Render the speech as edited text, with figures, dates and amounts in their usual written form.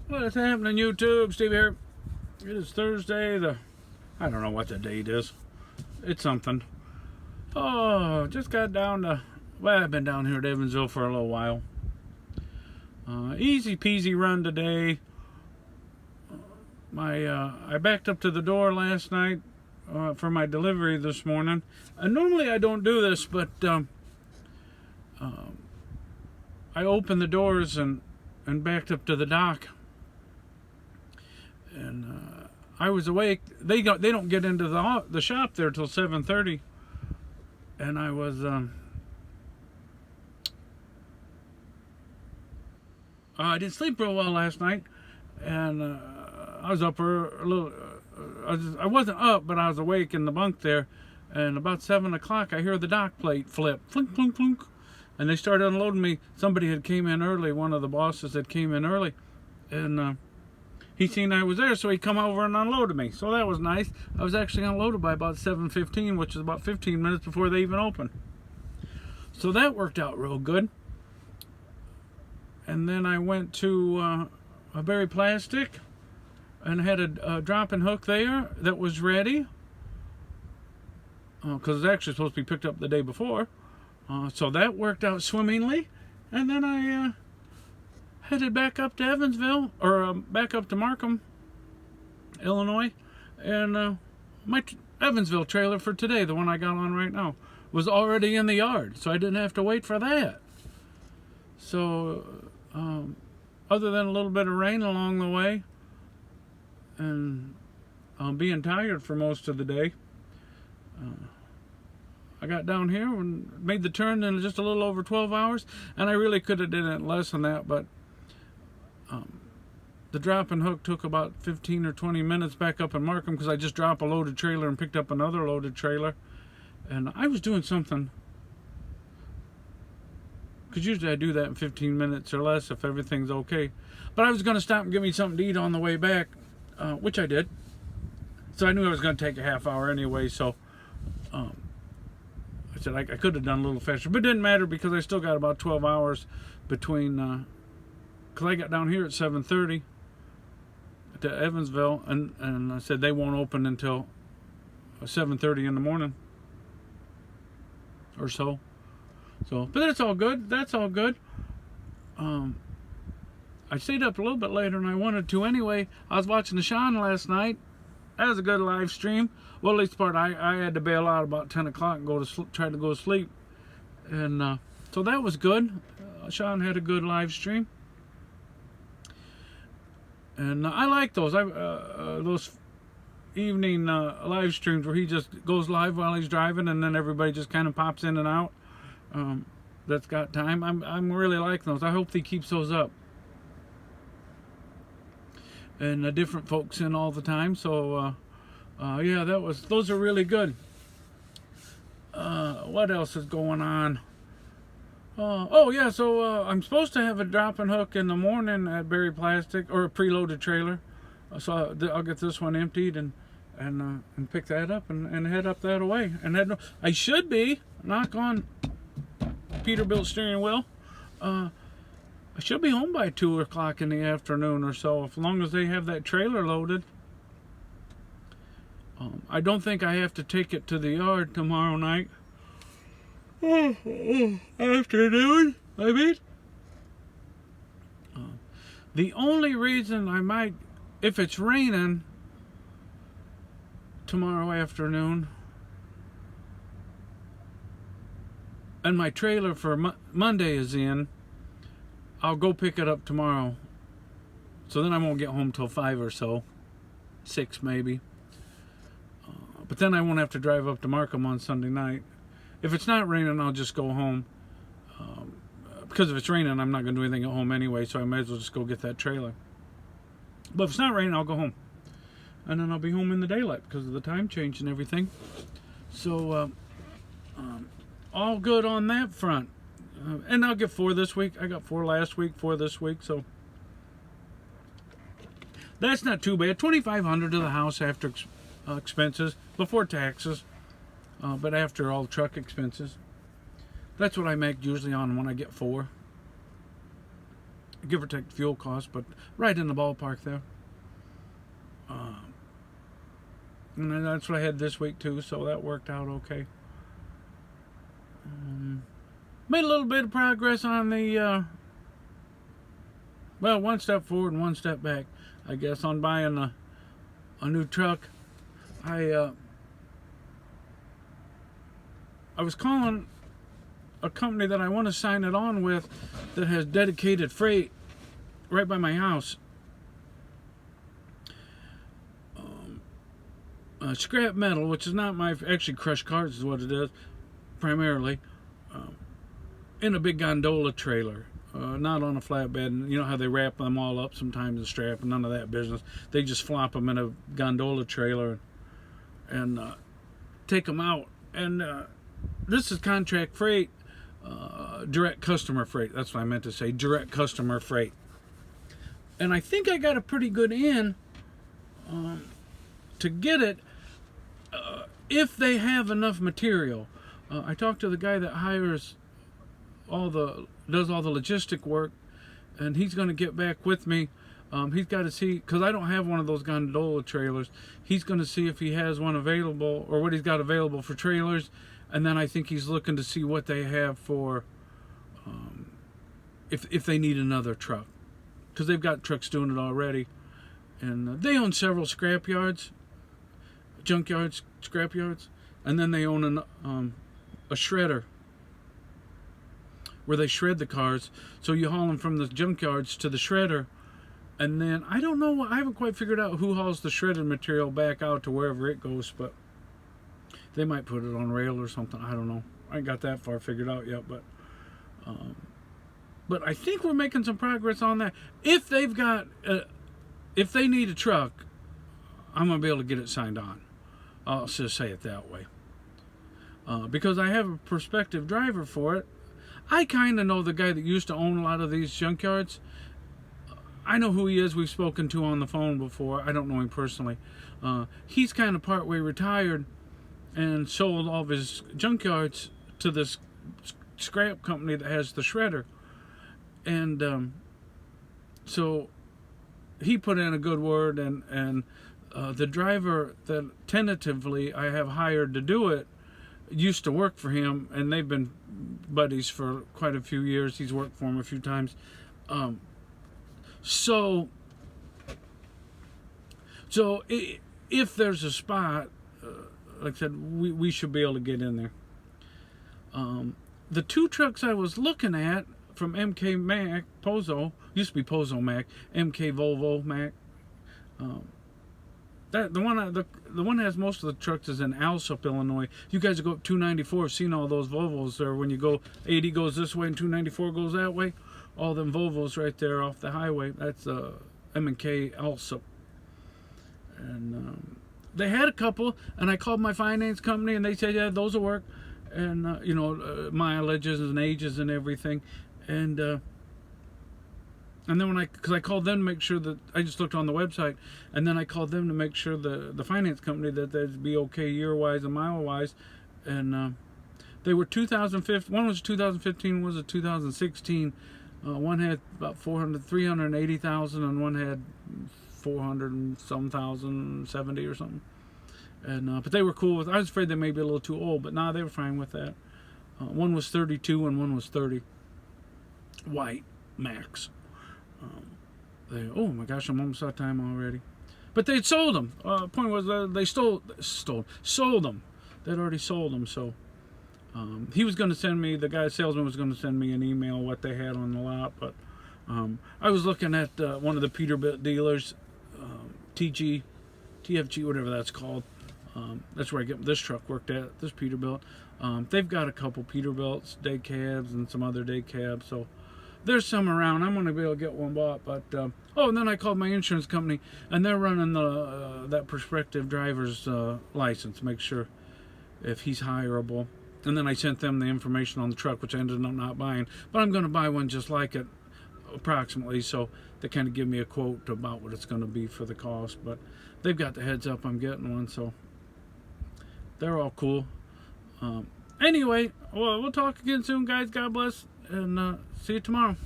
What's happening, YouTube? Steve here. It is Thursday. I don't know what the date is. It's something. Oh, just got down to. Well, I've been down here at Evansville for a little while. Easy peasy run today. I backed up to the door last night for my delivery this morning. And normally I don't do this, but I opened the doors and backed up to the dock. And I was awake. They don't get into the shop there till 7:30, and I was I didn't sleep real well last night, and I was up a little. I wasn't up, but I was awake in the bunk there, and about 7 o'clock I hear the dock plate flip, flink, flink, flink, and they started unloading me. Somebody had came in early. One of the bosses had came in early, and he seen I was there, so he come over and unloaded me. So that was nice. I was actually unloaded by about 7:15, which is about 15 minutes before they even opened. So that worked out real good. And then I went to a Berry Plastic and had a drop-in hook there that was ready. Because it's actually supposed to be picked up the day before. So that worked out swimmingly. And then I headed back up to Evansville, or back up to Markham, Illinois, and my Evansville trailer for today, the one I got on right now, was already in the yard, so I didn't have to wait for that. So, other than a little bit of rain along the way, and being tired for most of the day, I got down here and made the turn in just a little over 12 hours, and I really could have done it less than that, but the drop-in hook took about 15 or 20 minutes back up in Markham, because I just dropped a loaded trailer and picked up another loaded trailer. And I was doing something, because usually I do that in 15 minutes or less if everything's okay. But I was going to stop and get me something to eat on the way back, which I did. So I knew I was going to take a half hour anyway, so I said I could have done a little faster. But it didn't matter, because I still got about 12 hours between... because I got down here at 7:30 to Evansville, and I said they won't open until 7:30 in the morning or so. But that's all good. That's all good. I stayed up a little bit later than I wanted to anyway. I was watching the Sean last night. That was a good live stream. Well, at least part I had to bail out about 10 o'clock and try to go to sleep, and so that was good. Sean had a good live stream. And I like those. Those evening live streams where he just goes live while he's driving, and then everybody just kind of pops in and out. That's got time. I'm really liking those. I hope he keeps those up. And different folks in all the time. So yeah, those are really good. What else is going on? Oh yeah, so I'm supposed to have a drop-in hook in the morning at Berry Plastic, or a preloaded trailer. So I'll get this one emptied and pick that up and head up that way. And I should be, knock on Peterbilt steering wheel, I should be home by 2 o'clock in the afternoon or so, as long as they have that trailer loaded. I don't think I have to take it to the yard tomorrow night. Afternoon, I mean. The only reason I might, if it's raining tomorrow afternoon, and my trailer for Monday is in, I'll go pick it up tomorrow. So then I won't get home till 5 or so, 6 maybe. But then I won't have to drive up to Markham on Sunday night. If it's not raining, I'll just go home. Because if it's raining, I'm not going to do anything at home anyway, so I might as well just go get that trailer. But if it's not raining, I'll go home. And then I'll be home in the daylight because of the time change and everything. So, all good on that front. And I'll get 4 this week. I got 4 last week, 4 this week, so that's not too bad. $2,500 to the house after expenses, before taxes. But after all truck expenses, that's what I make usually on when I get 4. give or take fuel costs, but right in the ballpark there. And that's what I had this week too, so that worked out okay. Made a little bit of progress on the, well, one step forward and one step back, I guess, on buying a new truck. I was calling a company that I want to sign it on with that has dedicated freight right by my house. Scrap metal, which is not my, actually crushed cars is what it is, primarily, in a big gondola trailer, not on a flatbed. You know how they wrap them all up sometimes and strap, and none of that business. They just flop them in a gondola trailer and take them out. And this is contract freight, direct customer freight. That's what I meant to say, direct customer freight. And I think I got a pretty good in to get it if they have enough material. I talked to the guy that hires does all the logistic work, and he's going to get back with me. He's got to see, because I don't have one of those gondola trailers. He's going to see if he has one available, or what he's got available for trailers, and then I think he's looking to see what they have for if they need another truck, because they've got trucks doing it already. And they own several scrap yards, junkyards, scrap yards, and then they own a shredder where they shred the cars. So you haul them from the junkyards to the shredder, and then I don't know, I haven't quite figured out who hauls the shredded material back out to wherever it goes, but they might put it on rail or something. I don't know. I ain't got that far figured out yet, but I think we're making some progress on that. If they've got if they need a truck, I'm going to be able to get it signed on. I'll just say it that way. Because I have a prospective driver for it. I kind of know the guy that used to own a lot of these junkyards. I know who he is. We've spoken to on the phone before. I don't know him personally. He's kind of partway retired and sold all of his junkyards to this scrap company that has the shredder. And so he put in a good word, and the driver that tentatively I have hired to do it used to work for him, and they've been buddies for quite a few years. He's worked for him a few times. So if there's a spot, like I said, we should be able to get in there. The two trucks I was looking at from MK Mac, Pozo, used to be Pozo Mac, MK Volvo Mac. The one that has most of the trucks is in Alsop, Illinois. You guys go up 294. I've seen all those Volvos there. When you go, 80 goes this way and 294 goes that way. All them Volvos right there off the highway. That's M&K Alsop. And they had a couple, and I called my finance company, and they said, yeah, those will work. And mileages and ages and everything. And then because I called them to make sure that, I just looked on the website, and then I called them to make sure the finance company that they'd be okay year-wise and mile-wise. And they were 2015, one was 2015, one was a 2016. One had about 380,000, and one had 400 and some thousand, 70 or something. And but they were cool with. I was afraid they may be a little too old, but nah, they were fine with that. One was 32 and one was 30. White Max. Oh my gosh, I'm almost out of time already. But they'd sold them. Point was they sold them. They'd already sold them. So he was going to send me, the salesman was going to send me an email what they had on the lot. But I was looking at one of the Peterbilt dealers, TFG, whatever that's called. That's where I get this truck worked at, this Peterbilt. They've got a couple Peterbilts, day cabs, and some other day cabs. So there's some around. I'm going to be able to get one bought. But and then I called my insurance company, and they're running that prospective driver's license, make sure if he's hireable. And then I sent them the information on the truck, which I ended up not buying. But I'm going to buy one just like it, approximately, so they kind of give me a quote about what it's going to be for the cost. But they've got the heads up I'm getting one, so they're all cool. Anyway, well, we'll talk again soon, guys. God bless, and see you tomorrow.